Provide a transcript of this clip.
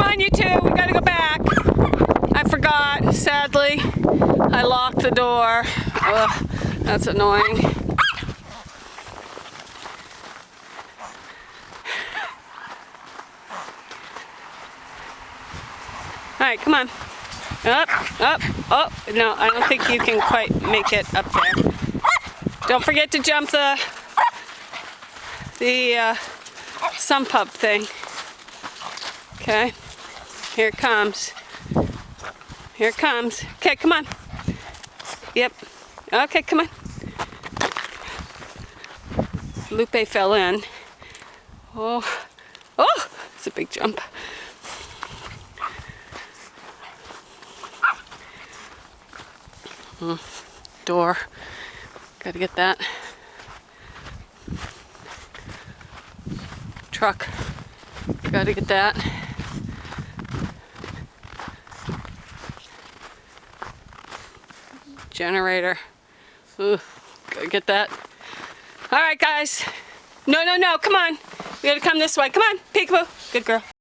on, you two. We gotta go back. I forgot, sadly. I locked the door. Ugh, that's annoying. All right, come on. Up, up, oh, no, I don't think you can quite make it up there. Don't forget to jump the sump pump thing. Okay, here it comes. Here it comes. Okay, come on. Yep. Okay, come on. Lupe fell in. Oh, oh, it's a big jump. Door. Gotta get that. Truck. Gotta get that. Generator. Ooh, gotta get that. All right, guys. No, no, no, come on. We gotta come this way. Come on, peekaboo. Good girl.